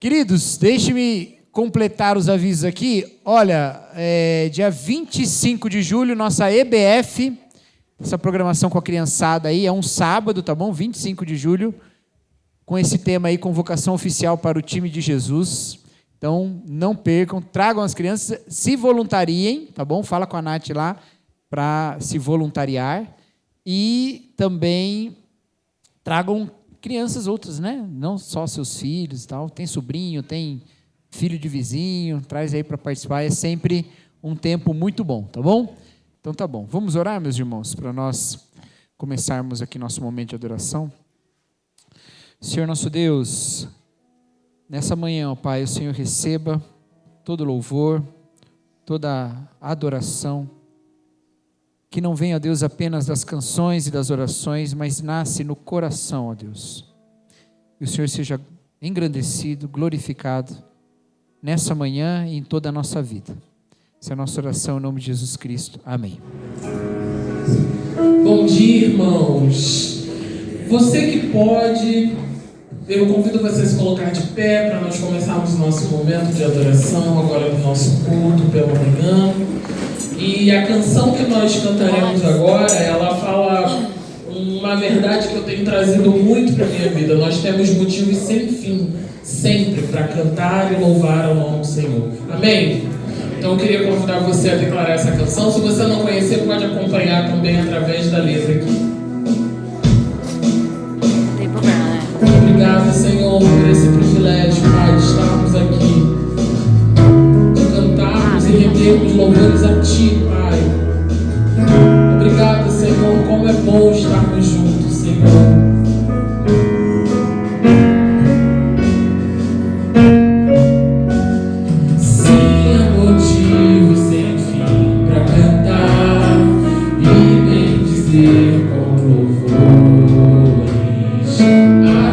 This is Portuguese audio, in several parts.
Queridos, deixe-me completar os avisos aqui. Olha, dia 25 de julho, nossa EBF, essa programação com a criançada aí, é um sábado, tá bom? 25 de julho, com esse tema aí, convocação oficial para o time de Jesus. Então, não percam, tragam as crianças, se voluntariem, tá bom? Fala com a Nath lá para se voluntariar. E também tragam crianças outras, né? Não só seus filhos e tal. Tem sobrinho, tem filho de vizinho, traz aí para participar. É sempre um tempo muito bom, tá bom? Então tá bom. Vamos orar, meus irmãos, para nós começarmos aqui nosso momento de adoração. Senhor nosso Deus, nessa manhã, ó Pai, o Senhor receba todo louvor, toda adoração, que não venha, ó Deus, apenas das canções e das orações, mas nasce no coração, ó Deus. E o Senhor seja engrandecido, glorificado, nessa manhã e em toda a nossa vida. Essa é a nossa oração em nome de Jesus Cristo. Amém. Bom dia, irmãos. Você que pode, eu convido você a se colocar de pé para nós começarmos o nosso momento de adoração, agora no nosso culto pela manhã. E a canção que nós cantaremos agora, ela fala uma verdade que eu tenho trazido muito para a minha vida. Nós temos motivos sem fim, sempre, para cantar e louvar ao nome do Senhor. Amém? Então eu queria convidar você a declarar essa canção. Se você não conhecer, pode acompanhar também através da letra aqui. Obrigado, Senhor, por esse privilégio, Pai, de estarmos aqui, e rendermos louvores a Ti, Pai. Obrigado, Senhor, como é bom estarmos juntos, Senhor. Sim, há motivo sem fim para cantar e bem dizer com louvores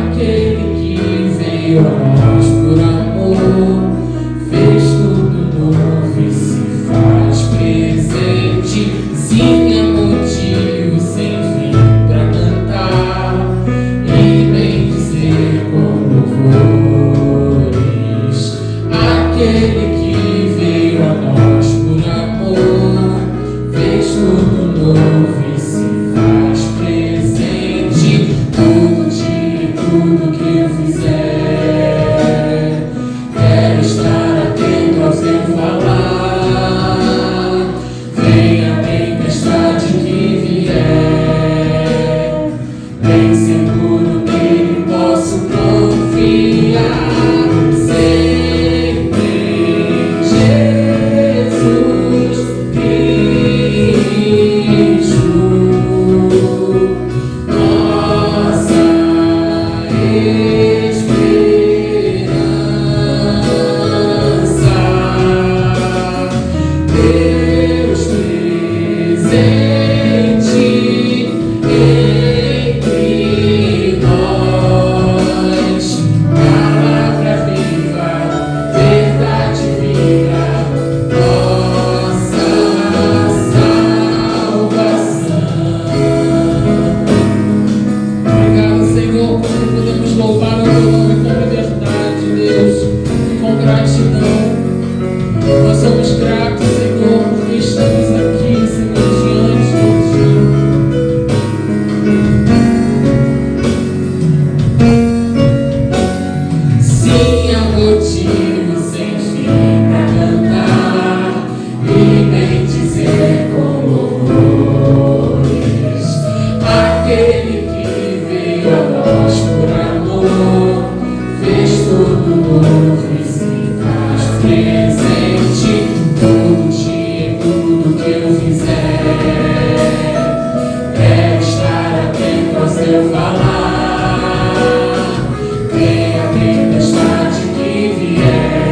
aquele que veio a nós por amor, fez tudo novo e se faz presente. Sim, há motivo sem fim para cantar e bem dizer com louvores aquele que veio a nós por amor, fez tudo novo e se faz presente. Todo dia, tudo que eu fizer, quero estar atento ao seu falar. Venha a tempestade que vier, bem seguro nele posso confiar. Sempre Jesus Cristo, nossa esperança. Deus presente entre nós, palavra viva, verdade viva, nossa salvação. Obrigado, Senhor, porque podemos louvar o Teu nome com liberdade, Deus, e com gratidão. Nós somos gratos, Senhor, porque estamos aqui, Senhor, diante de Ti. Sim, há motivo sem fim para cantar e bem dizer com louvores aquele que veio a nós por amor, fez tudo novo e se faz presente. Todo dia, tudo que eu fizer, quero estar atento ao seu falar. Venha a tempestade que vier,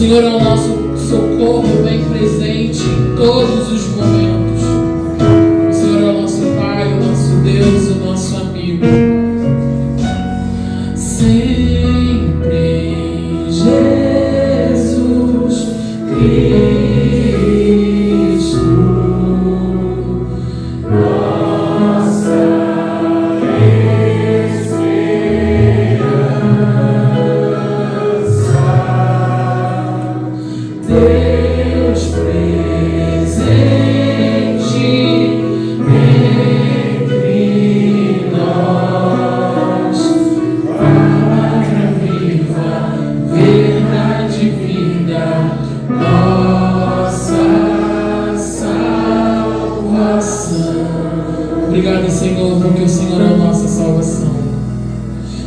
Senhor é o nosso socorro bem presente em todos os momentos. O Senhor é o nosso Pai, o nosso Deus, o nosso amigo. Sempre Jesus Cristo, nossa esperança, Deus presente entre nós, palavra viva, verdade vida, nossa salvação. Obrigado, Senhor, porque o Senhor é a nossa salvação.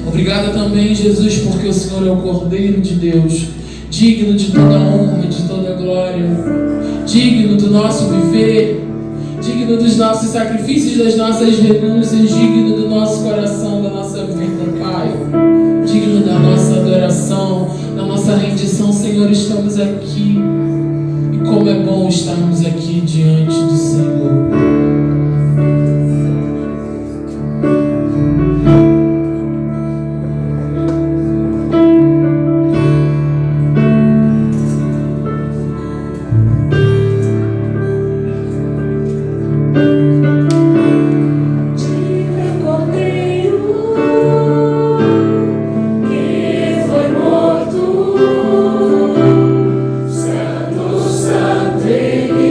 Obrigado também, Jesus, porque o Senhor é o Cordeiro de Deus, digno de toda honra, de toda glória, digno do nosso viver, digno dos nossos sacrifícios, das nossas renúncias, digno do nosso coração, da nossa vida, Pai, digno da nossa adoração, da nossa rendição. Senhor, estamos aqui, e como é bom estarmos aqui diante do Senhor. Santo, Santo, Ele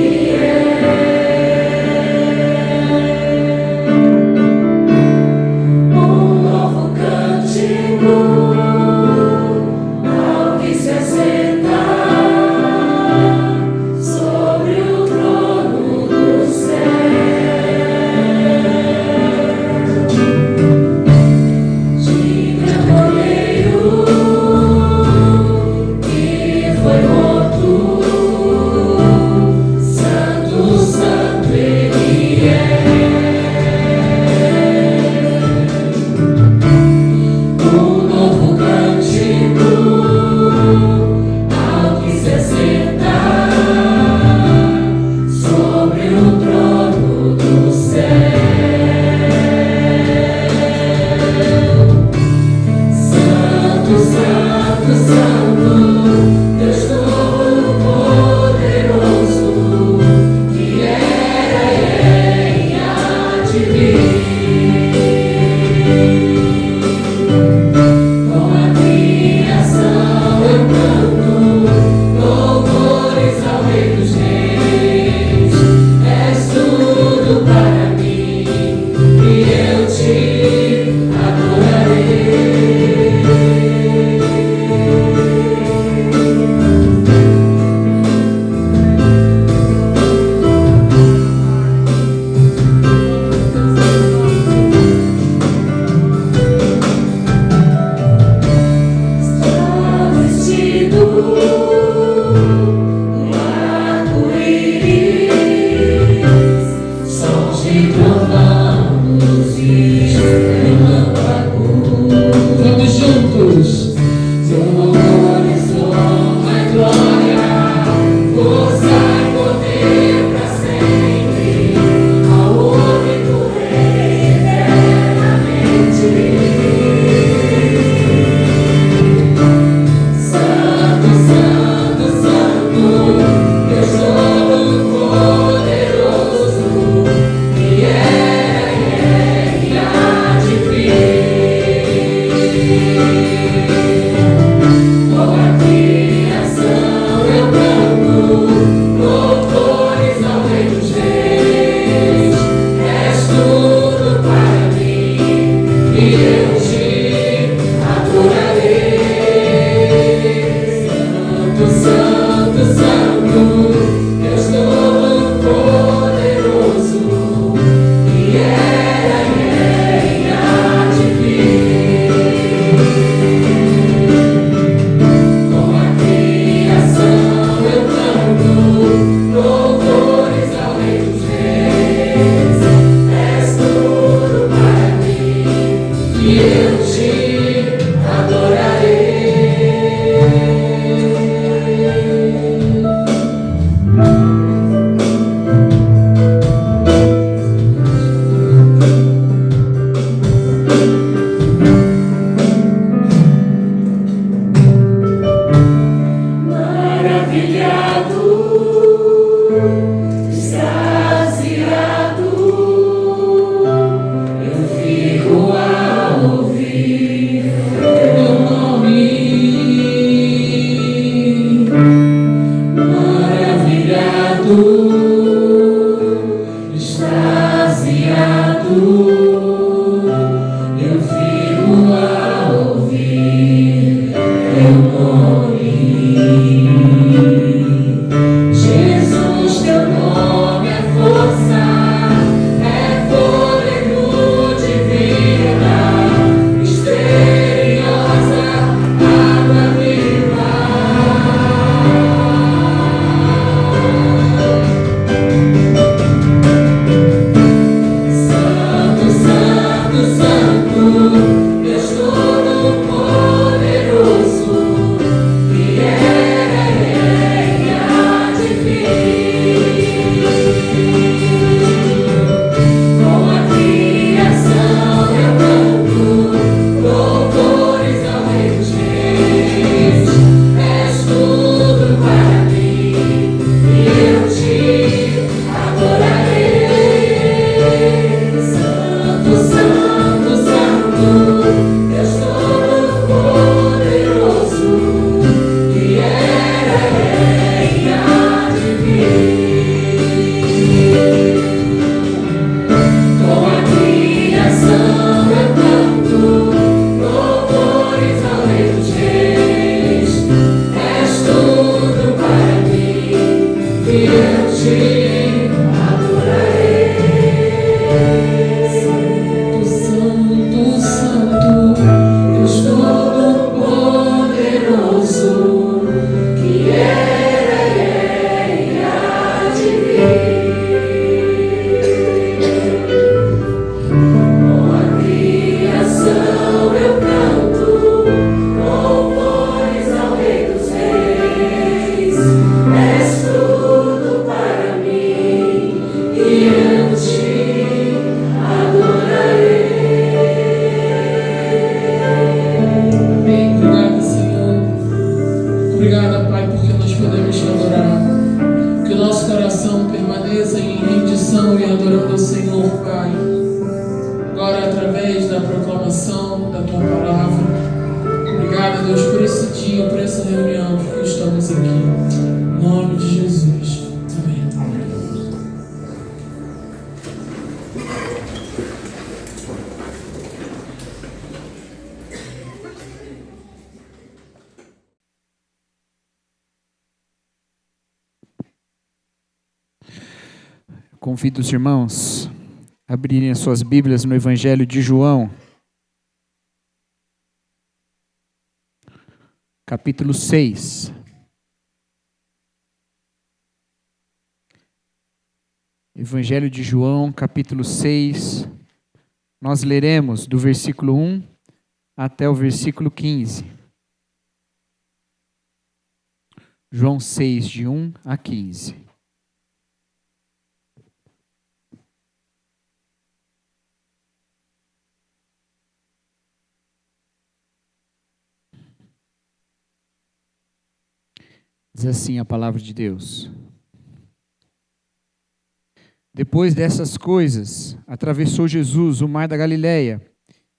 Obrigada, Pai, porque nós podemos te adorar. Que o nosso coração permaneça em rendição e adorando ao Senhor, Pai. Agora, através da proclamação da Tua Palavra. Obrigada, Deus, por esse dia, por essa reunião que estamos aqui. Em nome de Jesus. Amém. Convido os irmãos a abrirem as suas Bíblias no Evangelho de João, capítulo 6. Evangelho de João, capítulo 6. Nós leremos do versículo 1 até o versículo 15. João 6, de 1 a 15. Diz assim a palavra de Deus. Depois dessas coisas, atravessou Jesus o mar da Galileia,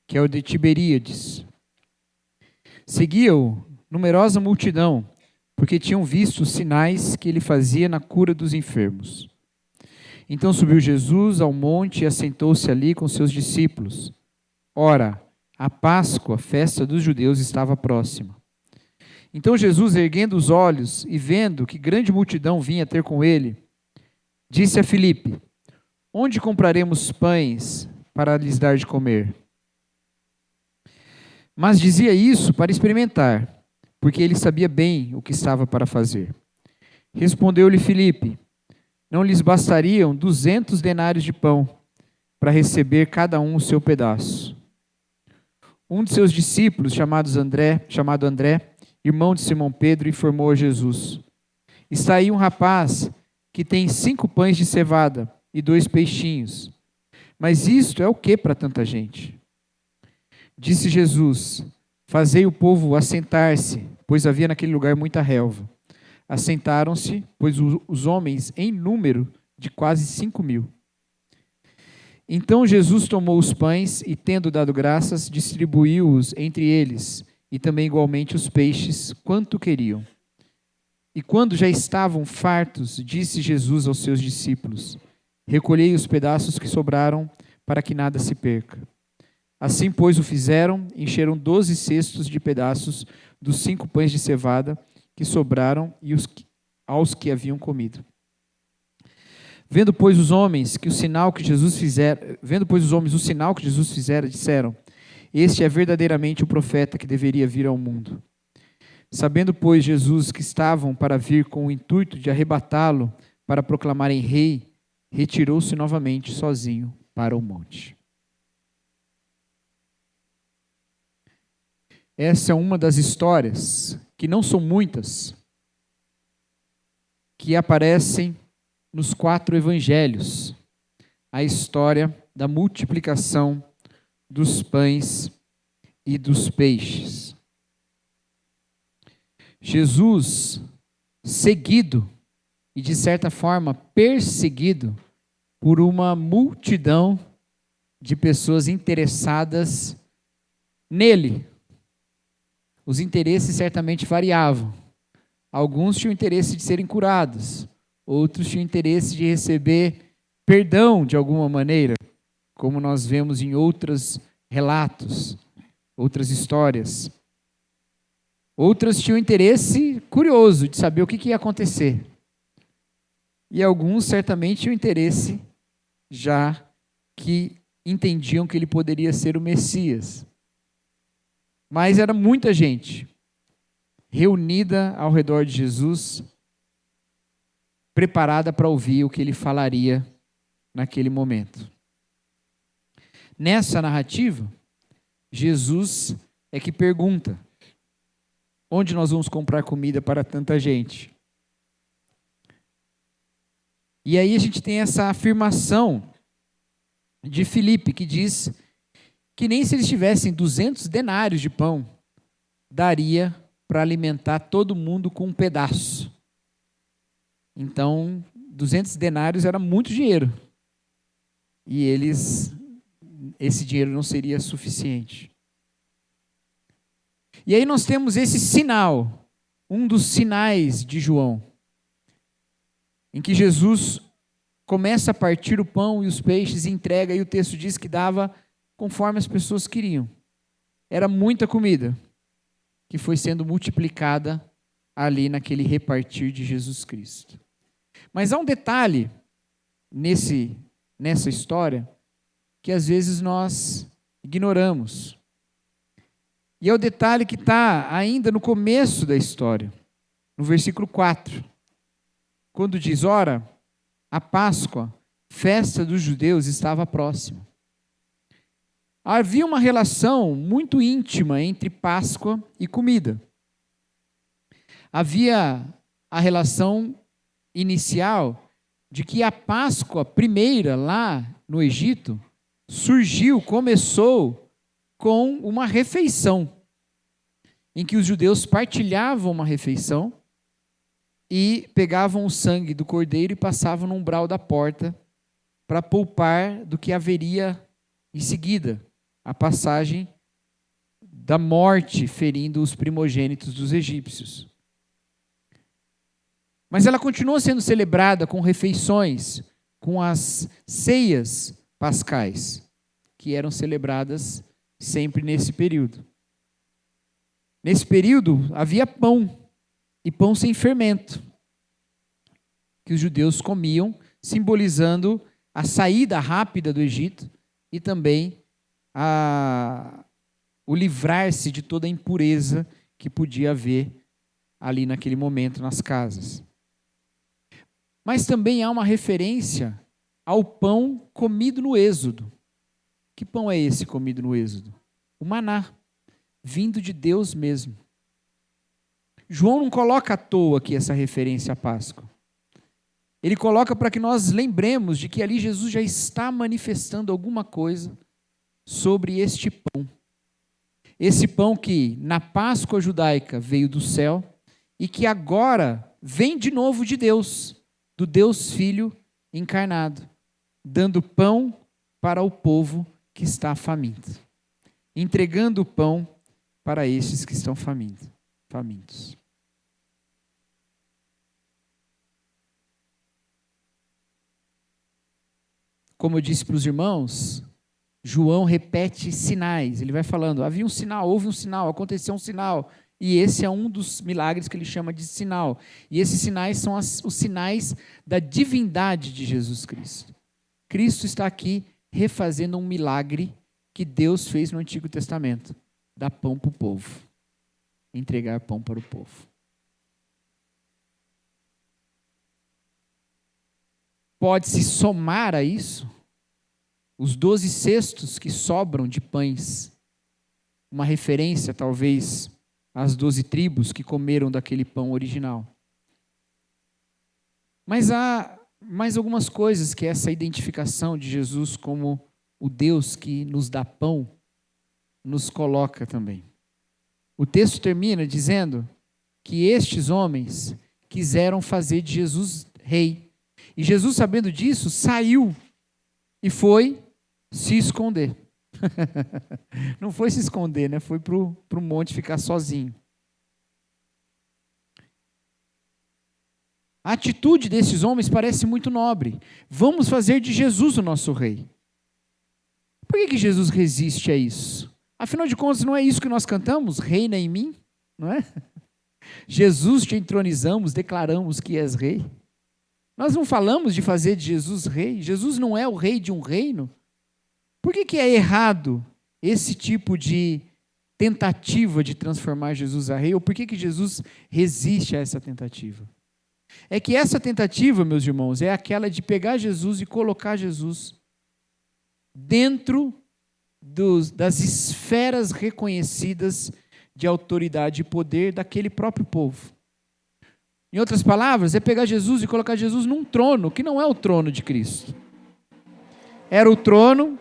que é o de Tiberíades. Seguia-o numerosa multidão, porque tinham visto os sinais que ele fazia na cura dos enfermos. Então subiu Jesus ao monte e assentou-se ali com seus discípulos. Ora, a Páscoa, a festa dos judeus, estava próxima. Então Jesus, erguendo os olhos e vendo que grande multidão vinha ter com ele, disse a Filipe: onde compraremos pães para lhes dar de comer? Mas dizia isso para experimentar, porque ele sabia bem o que estava para fazer. Respondeu-lhe Filipe: não lhes bastariam 200 denários de pão, para receber cada um o seu pedaço. Um de seus discípulos, chamado André, irmão de Simão Pedro, informou a Jesus: está aí um rapaz que tem 5 pães de cevada e 2 peixinhos. Mas isto é o que para tanta gente? Disse Jesus: fazei o povo assentar-se, pois havia naquele lugar muita relva. Assentaram-se, pois os homens em número de quase 5.000. Então Jesus tomou os pães e, tendo dado graças, distribuiu-os entre eles, e também igualmente os peixes, quanto queriam. E quando já estavam fartos, disse Jesus aos seus discípulos: recolhei os pedaços que sobraram, para que nada se perca. Assim, pois, o fizeram, encheram 12 cestos de pedaços dos 5 pães de cevada que sobraram aos que haviam comido. Vendo, pois, os homens o sinal que Jesus fizera, disseram: este é verdadeiramente o profeta que deveria vir ao mundo. Sabendo, pois, Jesus que estavam para vir com o intuito de arrebatá-lo para proclamarem rei, retirou-se novamente sozinho para o monte. Essa é uma das histórias, que não são muitas, que aparecem nos 4 evangelhos. A história da multiplicação dos pães e dos peixes. Jesus, seguido e, de certa forma, perseguido por uma multidão de pessoas interessadas nele. Os interesses certamente variavam. Alguns tinham interesse de serem curados, outros tinham interesse de receber perdão de alguma maneira, como nós vemos em outros relatos, outras histórias. Outras tinham interesse curioso de saber o que ia acontecer. E alguns certamente tinham interesse já que entendiam que ele poderia ser o Messias. Mas era muita gente reunida ao redor de Jesus, preparada para ouvir o que ele falaria naquele momento. Nessa narrativa, Jesus é que pergunta: onde nós vamos comprar comida para tanta gente? E aí a gente tem essa afirmação de Filipe, que diz que nem se eles tivessem 200 denários de pão, daria para alimentar todo mundo com um pedaço. Então, 200 denários era muito dinheiro. E esse dinheiro não seria suficiente. E aí nós temos esse sinal, um dos sinais de João, em que Jesus começa a partir o pão e os peixes e entrega, e o texto diz que dava conforme as pessoas queriam. Era muita comida que foi sendo multiplicada ali naquele repartir de Jesus Cristo. Mas há um detalhe nessa história que às vezes nós ignoramos. E é o detalhe que está ainda no começo da história, no versículo 4. Quando diz, ora, a Páscoa, festa dos judeus, estava próxima. Havia uma relação muito íntima entre Páscoa e comida. Havia a relação inicial de que a Páscoa primeira lá no Egito começou com uma refeição, em que os judeus partilhavam uma refeição e pegavam o sangue do cordeiro e passavam no umbral da porta para poupar do que haveria em seguida, a passagem da morte ferindo os primogênitos dos egípcios. Mas ela continua sendo celebrada com refeições, com as ceias pascais, que eram celebradas sempre nesse período. Nesse período havia pão, e pão sem fermento, que os judeus comiam, simbolizando a saída rápida do Egito e também o livrar-se de toda a impureza que podia haver ali naquele momento nas casas. Mas também há uma referência ao pão comido no Êxodo. Que pão é esse comido no Êxodo? O maná, vindo de Deus mesmo. João não coloca à toa aqui essa referência à Páscoa. Ele coloca para que nós lembremos de que ali Jesus já está manifestando alguma coisa sobre este pão. Esse pão que na Páscoa judaica veio do céu e que agora vem de novo de Deus, do Deus Filho encarnado, dando pão para o povo que está faminto, entregando o pão para estes que estão famintos. Como eu disse para os irmãos, João repete sinais. Ele vai falando, havia um sinal, houve um sinal, aconteceu um sinal. E esse é um dos milagres que ele chama de sinal. E esses sinais são os sinais da divindade de Jesus Cristo. Cristo está aqui refazendo um milagre que Deus fez no Antigo Testamento. Dar pão para o povo. Entregar pão para o povo. Pode-se somar a isso os 12 cestos que sobram de pães. Uma referência, talvez, às 12 tribos que comeram daquele pão original. Mas há mais algumas coisas que essa identificação de Jesus como o Deus que nos dá pão nos coloca também. O texto termina dizendo que estes homens quiseram fazer de Jesus rei. E Jesus, sabendo disso, saiu e foi se esconder. Não foi se esconder, né? Foi para o monte ficar sozinho. A atitude desses homens parece muito nobre. Vamos fazer de Jesus o nosso rei. Por que Jesus resiste a isso? Afinal de contas, não é isso que nós cantamos? Reina em mim, não é? Jesus, te entronizamos, declaramos que és rei. Nós não falamos de fazer de Jesus rei. Jesus não é o rei de um reino. Por que é errado esse tipo de tentativa de transformar Jesus a rei? Ou por que Jesus resiste a essa tentativa? É que essa tentativa, meus irmãos, é aquela de pegar Jesus e colocar Jesus dentro das esferas reconhecidas de autoridade e poder daquele próprio povo. Em outras palavras, é pegar Jesus e colocar Jesus num trono, que não é o trono de Cristo. Era o trono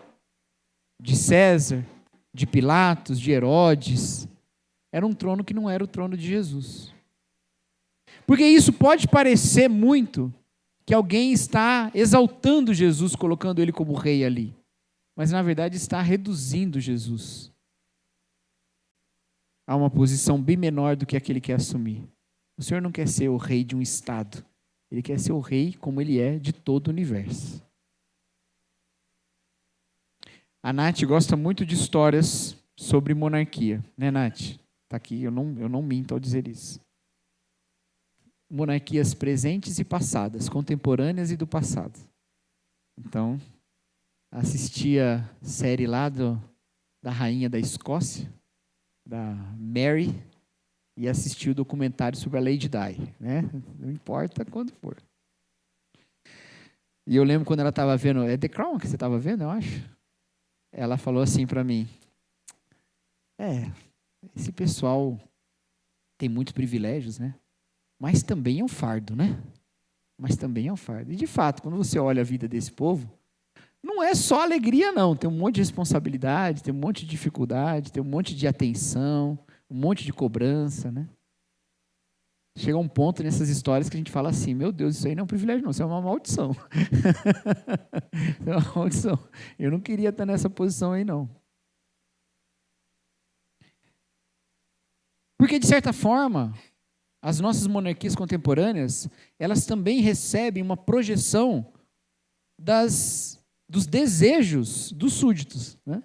de César, de Pilatos, de Herodes, era um trono que não era o trono de Jesus. Porque isso pode parecer muito que alguém está exaltando Jesus, colocando ele como rei ali. Mas, na verdade, está reduzindo Jesus a uma posição bem menor do que aquele que quer assumir. O Senhor não quer ser o rei de um estado. Ele quer ser o rei como ele é de todo o universo. A Nath gosta muito de histórias sobre monarquia. Né, Nath? Está aqui, eu não minto ao dizer isso. Monarquias presentes e passadas, contemporâneas e do passado. Então, assistia a série lá da rainha da Escócia, da Mary, e assisti o documentário sobre a Lady Di, né? Não importa quando for. E eu lembro quando ela estava vendo, é The Crown que você estava vendo, eu acho? Ela falou assim para mim, esse pessoal tem muitos privilégios, né? Mas também é um fardo, né? Mas também é um fardo. E de fato, quando você olha a vida desse povo, não é só alegria, não. Tem um monte de responsabilidade, tem um monte de dificuldade, tem um monte de atenção, um monte de cobrança, né? Chega um ponto nessas histórias que a gente fala assim, meu Deus, isso aí não é um privilégio, não, isso é uma maldição. Isso é uma maldição. Eu não queria estar nessa posição aí, não. Porque, de certa forma, as nossas monarquias contemporâneas, elas também recebem uma projeção dos desejos dos súditos, né?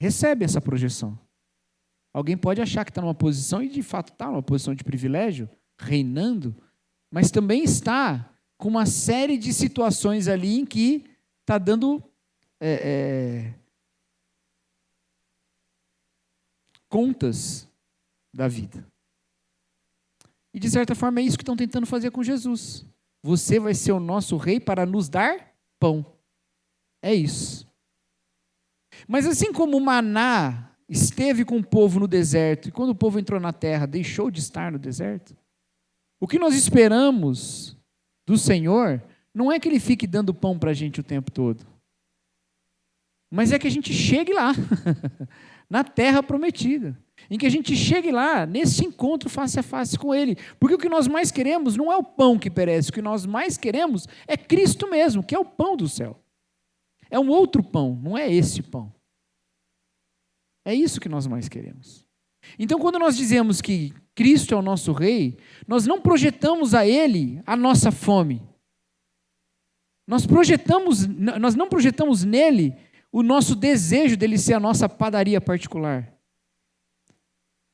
Recebem essa projeção. Alguém pode achar que está numa posição, e de fato está numa posição de privilégio, reinando, mas também está com uma série de situações ali em que está dando contas da vida. E de certa forma é isso que estão tentando fazer com Jesus. Você vai ser o nosso rei para nos dar pão. É isso. Mas assim como o maná esteve com o povo no deserto, e quando o povo entrou na terra, deixou de estar no deserto, o que nós esperamos do Senhor não é que Ele fique dando pão para a gente o tempo todo, mas é que a gente chegue lá, na terra prometida, em que a gente chegue lá, nesse encontro face a face com Ele, porque o que nós mais queremos não é o pão que perece, o que nós mais queremos é Cristo mesmo, que é o pão do céu. É um outro pão, não é esse pão. É isso que nós mais queremos. Então, quando nós dizemos que Cristo é o nosso Rei, nós não projetamos a Ele a nossa fome. Nós não projetamos nele o nosso desejo dele ser a nossa padaria particular.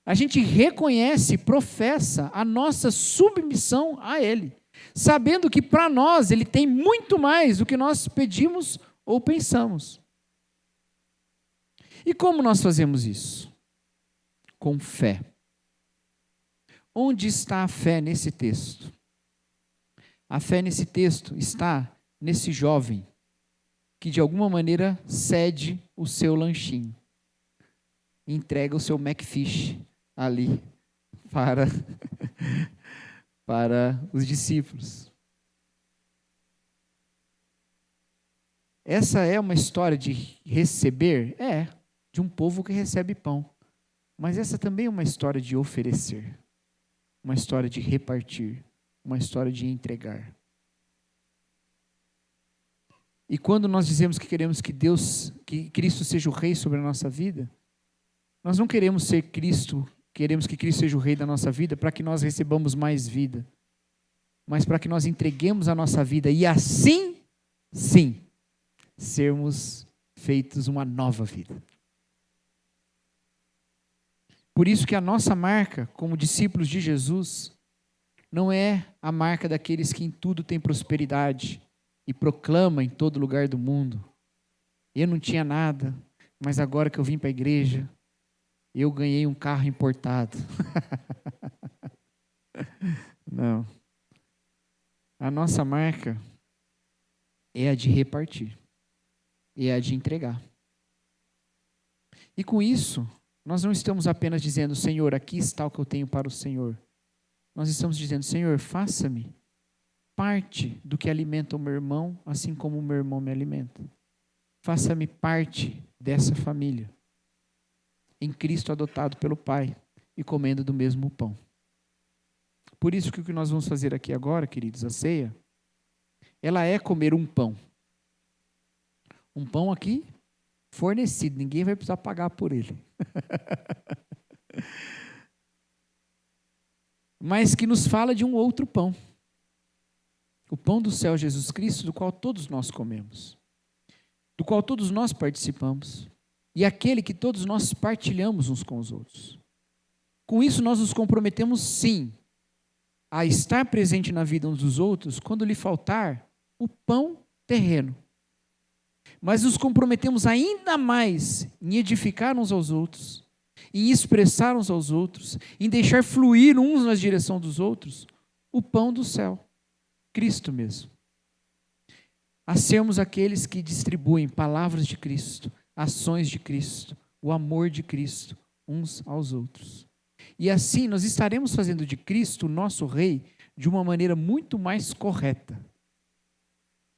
A gente reconhece, professa a nossa submissão a Ele, sabendo que para nós Ele tem muito mais do que nós pedimos ou pensamos. E como nós fazemos isso? Com fé. Onde está a fé nesse texto? A fé nesse texto está nesse jovem que de alguma maneira cede o seu lanchinho, entrega o seu McFish ali para os discípulos. Essa é uma história de receber? De um povo que recebe pão. Mas essa também é uma história de oferecer, uma história de repartir, uma história de entregar. E quando nós dizemos que queremos que Cristo seja o Rei sobre a nossa vida, nós não queremos ser Cristo, queremos que Cristo seja o Rei da nossa vida para que nós recebamos mais vida, mas para que nós entreguemos a nossa vida e assim, sim, sermos feitos uma nova vida. Por isso que a nossa marca, como discípulos de Jesus, não é a marca daqueles que em tudo têm prosperidade e proclamam em todo lugar do mundo. Eu não tinha nada, mas agora que eu vim para a igreja, eu ganhei um carro importado. Não. A nossa marca é a de repartir, é a de entregar. E com isso, nós não estamos apenas dizendo, Senhor, aqui está o que eu tenho para o Senhor. Nós estamos dizendo, Senhor, faça-me parte do que alimenta o meu irmão, assim como o meu irmão me alimenta. Faça-me parte dessa família. em Cristo adotado pelo Pai e comendo do mesmo pão. Por isso que o que nós vamos fazer aqui agora, queridos, a ceia, ela é comer um pão. Um pão aqui fornecido, ninguém vai precisar pagar por ele. Mas que nos fala de um outro pão. O pão do céu, Jesus Cristo, do qual todos nós comemos, do qual todos nós participamos, e aquele que todos nós partilhamos uns com os outros. Com isso nós nos comprometemos, sim, a estar presente na vida uns dos outros quando lhe faltar o pão terreno. Mas nos comprometemos ainda mais em edificar uns aos outros, em expressar uns aos outros, em deixar fluir uns na direção dos outros, o pão do céu, Cristo mesmo. A sermos aqueles que distribuem palavras de Cristo, ações de Cristo, o amor de Cristo, uns aos outros. E assim nós estaremos fazendo de Cristo o nosso Rei de uma maneira muito mais correta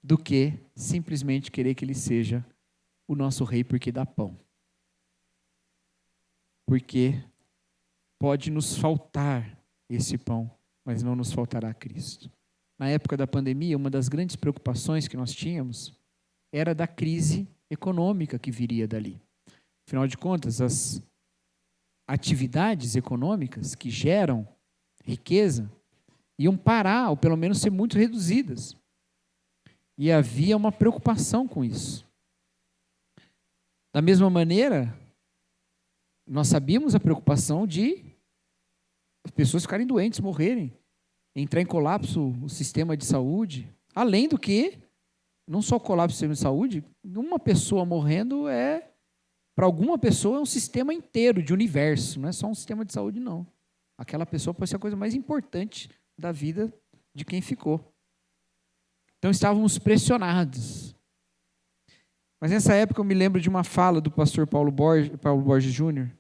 do que simplesmente querer que Ele seja o nosso Rei porque dá pão. Porque pode nos faltar esse pão, mas não nos faltará Cristo. Na época da pandemia, uma das grandes preocupações que nós tínhamos era da crise econômica que viria dali. Afinal de contas, as atividades econômicas que geram riqueza iam parar, ou pelo menos ser muito reduzidas. E havia uma preocupação com isso. Da mesma maneira, nós sabíamos a preocupação de as pessoas ficarem doentes, morrerem, entrar em colapso o sistema de saúde. Além do que, não só o colapso do sistema de saúde, uma pessoa morrendo para alguma pessoa, é um sistema inteiro de universo, não é só um sistema de saúde, não. Aquela pessoa pode ser a coisa mais importante da vida de quem ficou. Então estávamos pressionados. Mas nessa época eu me lembro de uma fala do pastor Paulo Borges Júnior,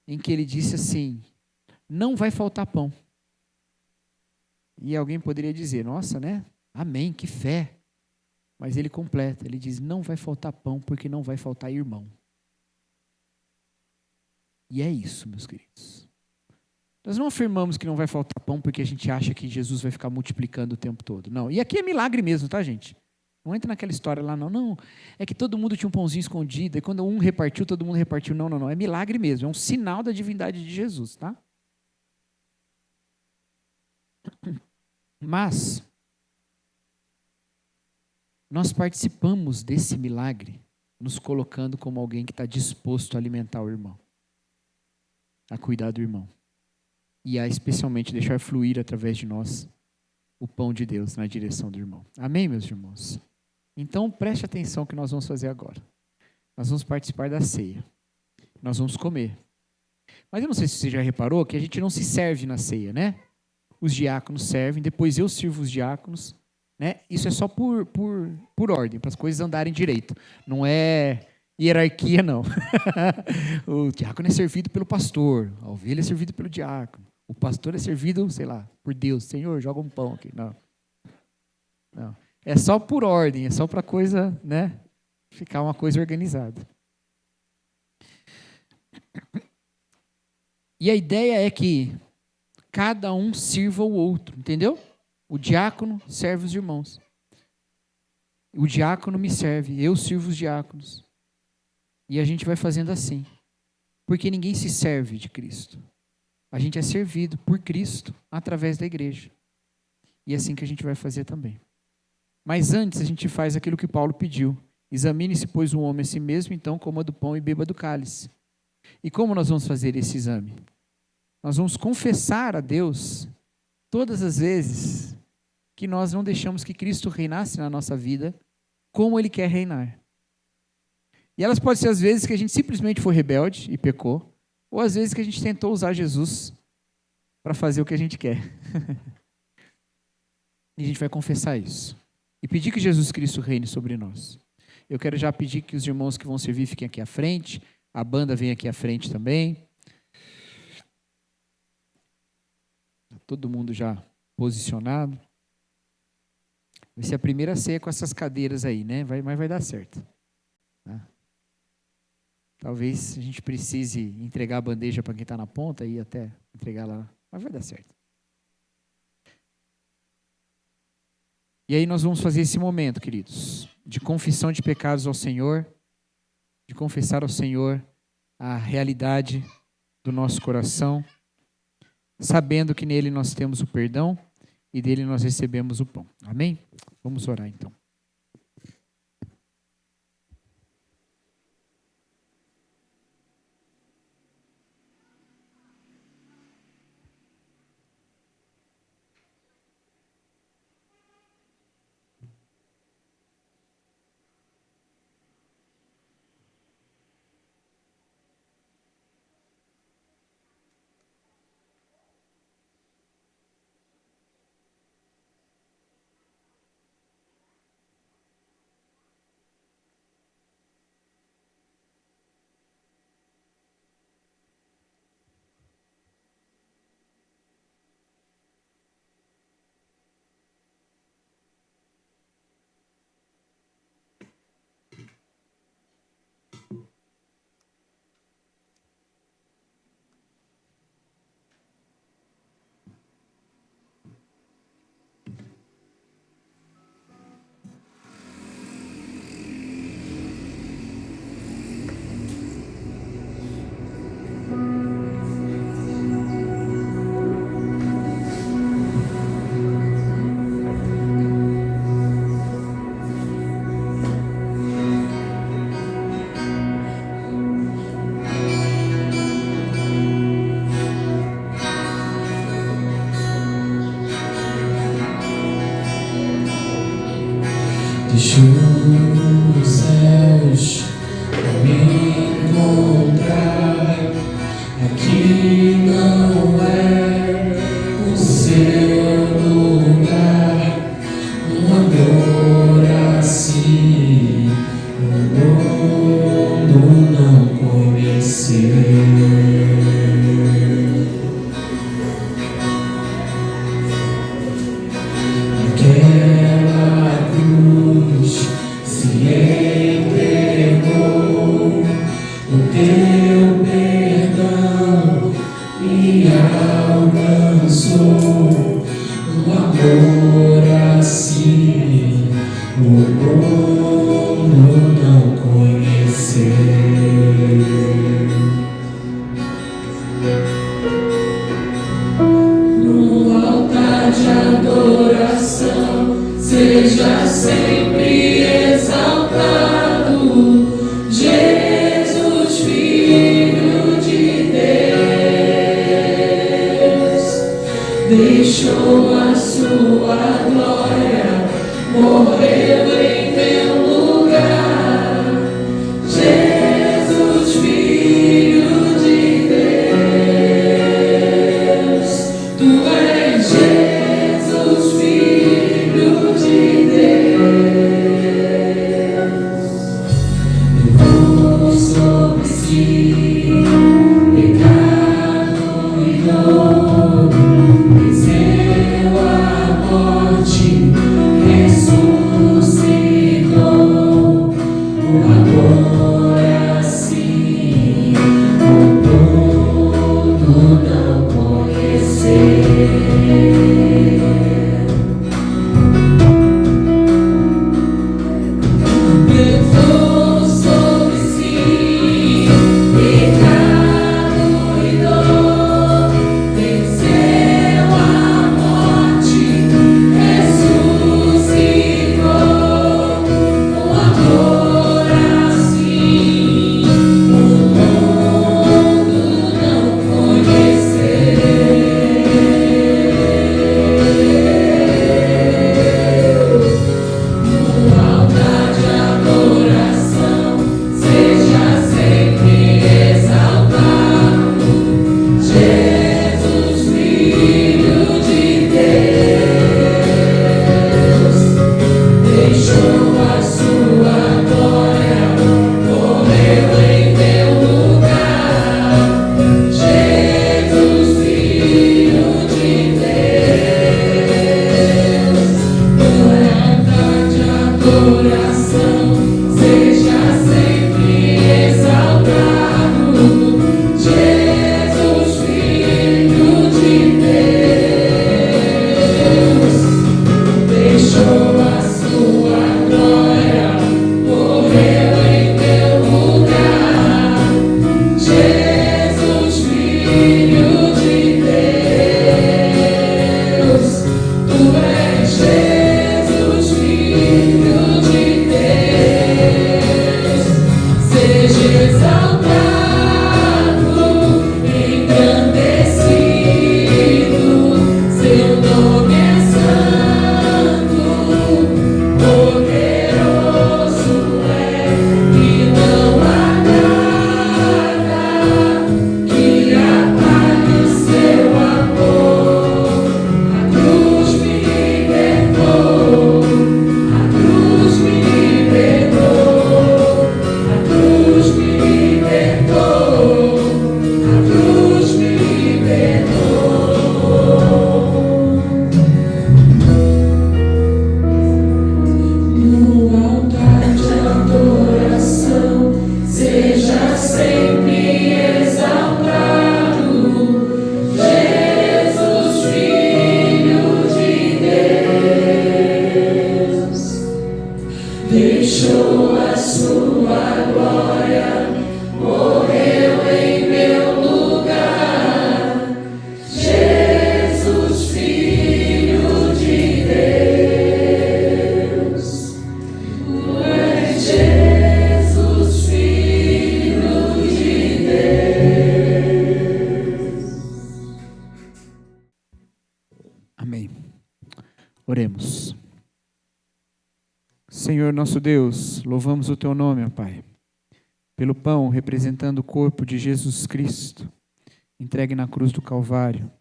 em que ele disse assim: não vai faltar pão. E alguém poderia dizer, nossa, né? Amém, que fé. Mas ele completa, ele diz, não vai faltar pão porque não vai faltar irmão. E é isso, meus queridos. Nós não afirmamos que não vai faltar pão porque a gente acha que Jesus vai ficar multiplicando o tempo todo. Não, e aqui é milagre mesmo, tá, gente? Não entra naquela história lá, não. Não, é que todo mundo tinha um pãozinho escondido, e quando um repartiu, todo mundo repartiu. Não, não, não. É milagre mesmo, é um sinal da divindade de Jesus, tá? Mas nós participamos desse milagre, nos colocando como alguém que está disposto a alimentar o irmão, a cuidar do irmão, e a especialmente deixar fluir através de nós o pão de Deus na direção do irmão. Amém, meus irmãos? Então preste atenção no que nós vamos fazer agora. Nós vamos participar da ceia. Nós vamos comer. Mas eu não sei se você já reparou que a gente não se serve na ceia, né? Os diáconos servem, depois eu sirvo os diáconos, né? Isso é só por ordem, para as coisas andarem direito. Não é hierarquia, não. O diácono é servido pelo pastor, a ovelha é servida pelo diácono, o pastor é servido, sei lá, por Deus. Senhor, joga um pão aqui. Não. Não. É só por ordem, é só para a coisa, né, ficar uma coisa organizada. E a ideia é que cada um sirva o outro, entendeu? O diácono serve os irmãos. O diácono me serve, eu sirvo os diáconos. E a gente vai fazendo assim. Porque ninguém se serve de Cristo. A gente é servido por Cristo através da igreja. E é assim que a gente vai fazer também. Mas antes a gente faz aquilo que Paulo pediu. Examine-se, pois, o homem a si mesmo, então coma do pão e beba do cálice. E como nós vamos fazer esse exame? Nós vamos confessar a Deus todas as vezes que nós não deixamos que Cristo reinasse na nossa vida como Ele quer reinar. E elas podem ser as vezes que a gente simplesmente foi rebelde e pecou, ou às vezes que a gente tentou usar Jesus para fazer o que a gente quer. E a gente vai confessar isso. E pedir que Jesus Cristo reine sobre nós. Eu quero já pedir que os irmãos que vão servir fiquem aqui à frente, a banda vem aqui à frente também. Todo mundo já posicionado. Vai ser a primeira ceia com essas cadeiras aí, né? Mas vai dar certo. Tá? Talvez a gente precise entregar a bandeja para quem está na ponta e até entregar lá, mas vai dar certo. E aí nós vamos fazer esse momento, queridos, de confissão de pecados ao Senhor, de confessar ao Senhor a realidade do nosso coração, sabendo que nele nós temos o perdão e dele nós recebemos o pão. Amém? Vamos orar então. Deixa os céus me encontrar. Aqui não é o seu lugar. Um amor assim o mundo não conheceu. Seja sempre exaltado, Jesus, Filho de Deus, deixou a sua glória, morreu em meu lugar. Jesus, Filho de Deus, tu és Jesus, Filho de Deus, levou sobre si pecado e dor, venceu a morte, ressuscitou. Amém. Oremos. Senhor nosso Deus, louvamos o teu nome, ó Pai, pelo pão representando o corpo de Jesus Cristo, entregue na cruz do Calvário.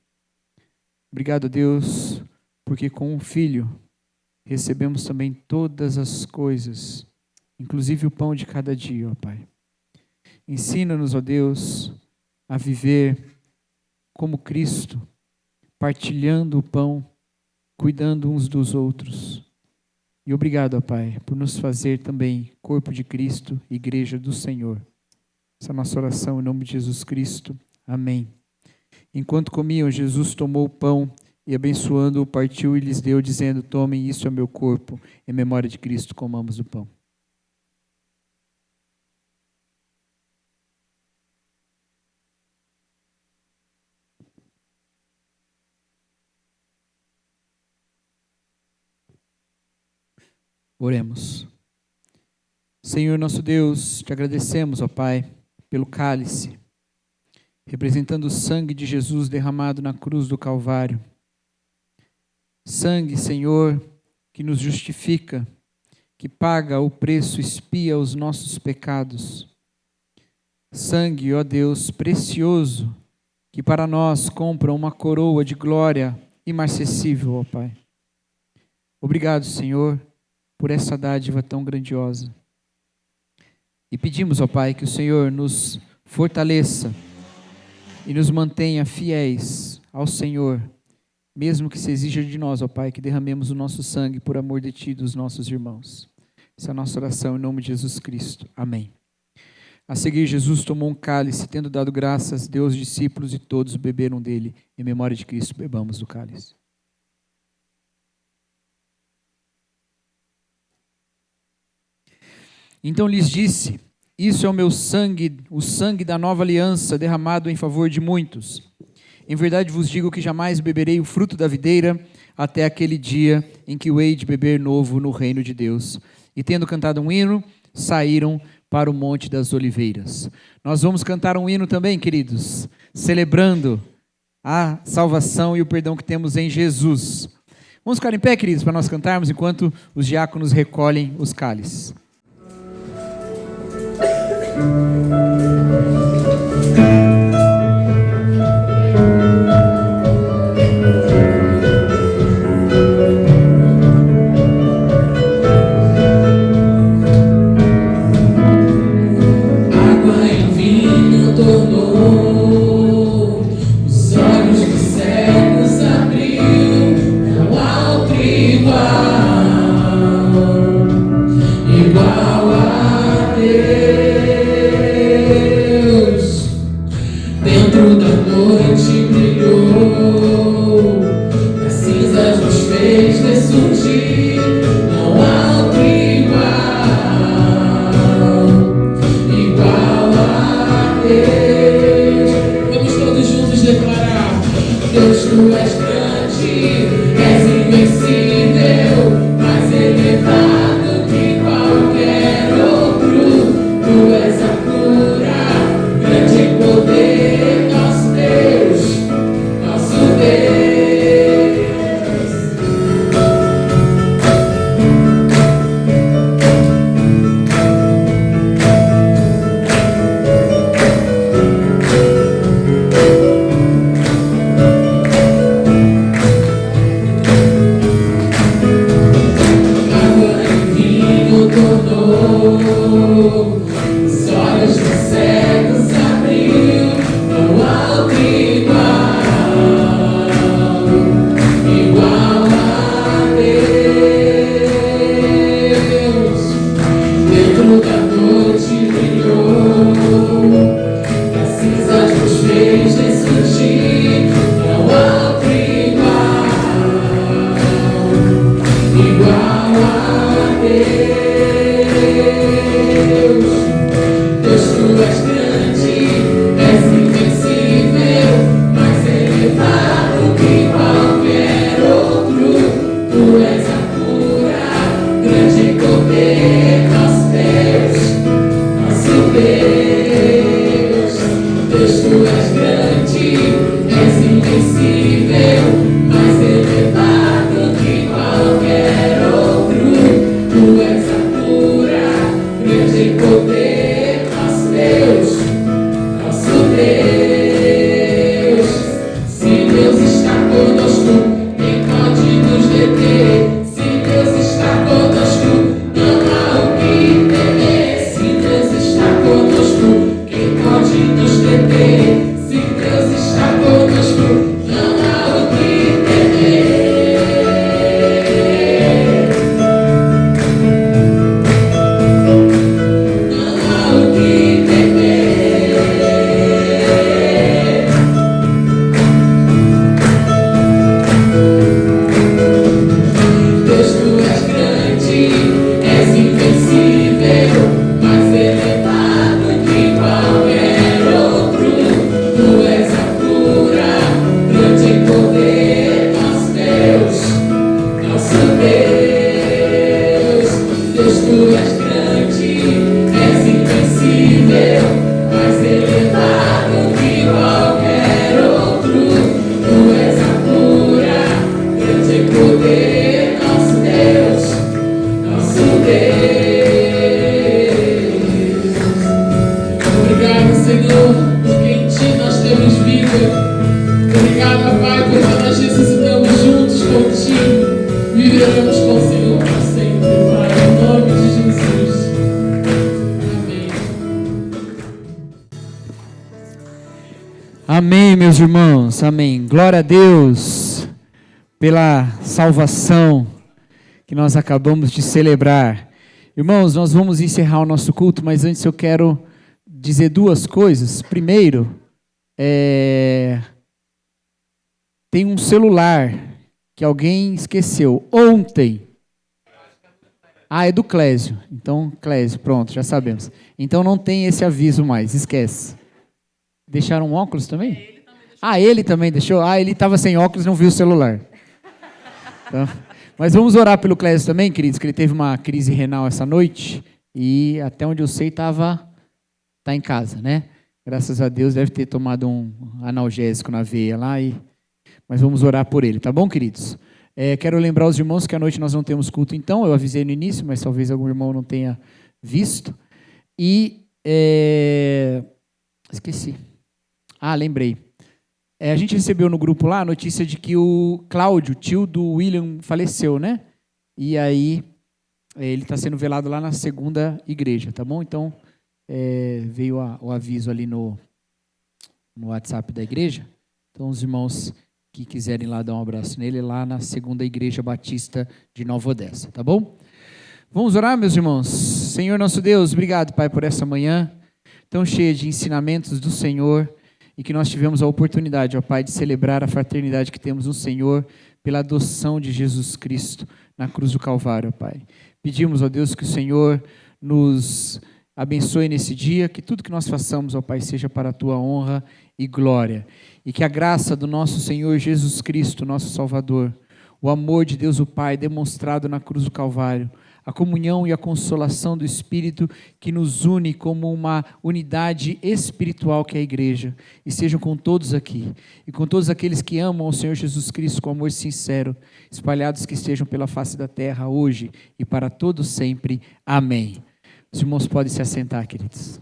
Obrigado, Deus, porque com o Filho recebemos também todas as coisas, inclusive o pão de cada dia, ó Pai. Ensina-nos, ó Deus, a viver como Cristo, partilhando o pão, cuidando uns dos outros. E obrigado, ó Pai, por nos fazer também corpo de Cristo, igreja do Senhor. Essa é a nossa oração em nome de Jesus Cristo. Amém. Enquanto comiam, Jesus tomou o pão e abençoando-o, partiu e lhes deu, dizendo: tomem, isso é meu corpo, em memória de Cristo, comamos o pão. Oremos. Senhor nosso Deus, te agradecemos, ó Pai, pelo cálice, representando o sangue de Jesus derramado na cruz do Calvário. Sangue, Senhor, que nos justifica, que paga o preço, expia os nossos pecados. Sangue, ó Deus, precioso, que para nós compra uma coroa de glória imarcessível, ó Pai. Obrigado, Senhor, por essa dádiva tão grandiosa. E pedimos, ó Pai, que o Senhor nos fortaleça e nos mantenha fiéis ao Senhor, mesmo que se exija de nós, ó Pai, que derramemos o nosso sangue por amor de Ti e dos nossos irmãos. Essa é a nossa oração em nome de Jesus Cristo. Amém. A seguir, Jesus tomou um cálice, tendo dado graças, deu aos discípulos e todos beberam dele. Em memória de Cristo, bebamos do cálice. Então lhes disse: isso é o meu sangue, o sangue da nova aliança, derramado em favor de muitos. Em verdade vos digo que jamais beberei o fruto da videira, até aquele dia em que o hei de beber novo no reino de Deus. E tendo cantado um hino, saíram para o Monte das Oliveiras. Nós vamos cantar um hino também, queridos, celebrando a salvação e o perdão que temos em Jesus. Vamos ficar em pé, queridos, para nós cantarmos enquanto os diáconos recolhem os cálices. Água em vinho tornou, os olhos dos cegos abriu, não há outro igual a Deus. Dentro da noite brilhou, das cinzas nos fez ressurgir, não há outro igual a Deus. Vamos todos juntos declarar: Deus, tu és grande, és invencível, mais elevado que qualquer outro. Tu és a cura, grande poder, nosso Deus, nosso Deus. Água em vinho tornou, os olhos dos cegos abriu, não há outro igual a Deus. Dentro da noite brilhou, das cinzas nos fez ressurgir, não há outro igual a Deus. Deus, tu és grande, és invencível, mais elevado que qualquer outro. Tu és a cura, grande poder, nosso Deus, nosso Deus. Deus, tu és grande, és invencível, mais elevado conosco, quem pode nos deter? Se Deus está conosco, não há o que temer. Se Deus está conosco, quem pode nos deter? Se Deus está conosco, não há o que temer. Não há o que temer. Deus, tu és grande, és invencível, mais elevado que qualquer outro. Tu és a cura, grande poder, nosso Deus, nosso Deus. Deus, tu és grande, és invencível, mais elevado que qualquer outro. Tu és a cura, grande poder, nosso Deus, nosso Deus. Obrigado, Senhor, porque em Ti nós temos vida. Obrigado, Pai, porque nós ressuscitamos juntos contigo. Viveremos com o Senhor para sempre, Pai, em nome de Jesus. Amém. Amém, meus irmãos, amém. Glória a Deus pela salvação que nós acabamos de celebrar. Irmãos, nós vamos encerrar o nosso culto, mas antes eu quero dizer duas coisas. Primeiro, tem um celular que alguém esqueceu ontem. Ah, é do Clésio. Então, Clésio, pronto, já sabemos. Então não tem esse aviso mais, esquece. Deixaram um óculos também? Ele também deixou? Ah, ele estava sem óculos e não viu o celular. Então, mas vamos orar pelo Clésio também, queridos, que ele teve uma crise renal essa noite e até onde eu sei tá em casa, né? Graças a Deus deve ter tomado um analgésico na veia lá, mas vamos orar por ele, tá bom, queridos? Quero lembrar os irmãos que à noite nós não temos culto, então, eu avisei no início, mas talvez algum irmão não tenha visto. E, esqueci. Lembrei. A gente recebeu no grupo lá a notícia de que o Cláudio, tio do William, faleceu, né? E aí, ele está sendo velado lá na segunda igreja, tá bom? Então, veio o aviso ali no WhatsApp da igreja. Então, os irmãos que quiserem lá dar um abraço nele, lá na segunda igreja batista de Nova Odessa, tá bom? Vamos orar, meus irmãos? Senhor nosso Deus, obrigado, Pai, por essa manhã tão cheia de ensinamentos do Senhor e que nós tivemos a oportunidade, ó Pai, de celebrar a fraternidade que temos no Senhor pela adoção de Jesus Cristo na cruz do Calvário, ó Pai. Pedimos, ó Deus, que o Senhor nos abençoe nesse dia, que tudo que nós façamos, ó Pai, seja para a Tua honra e glória. E que a graça do nosso Senhor Jesus Cristo, nosso Salvador, o amor de Deus o Pai demonstrado na cruz do Calvário, a comunhão e a consolação do Espírito que nos une como uma unidade espiritual que é a igreja, e sejam com todos aqui, e com todos aqueles que amam o Senhor Jesus Cristo com amor sincero, espalhados que estejam pela face da terra hoje e para todos sempre. Amém. Os irmãos podem se assentar, queridos.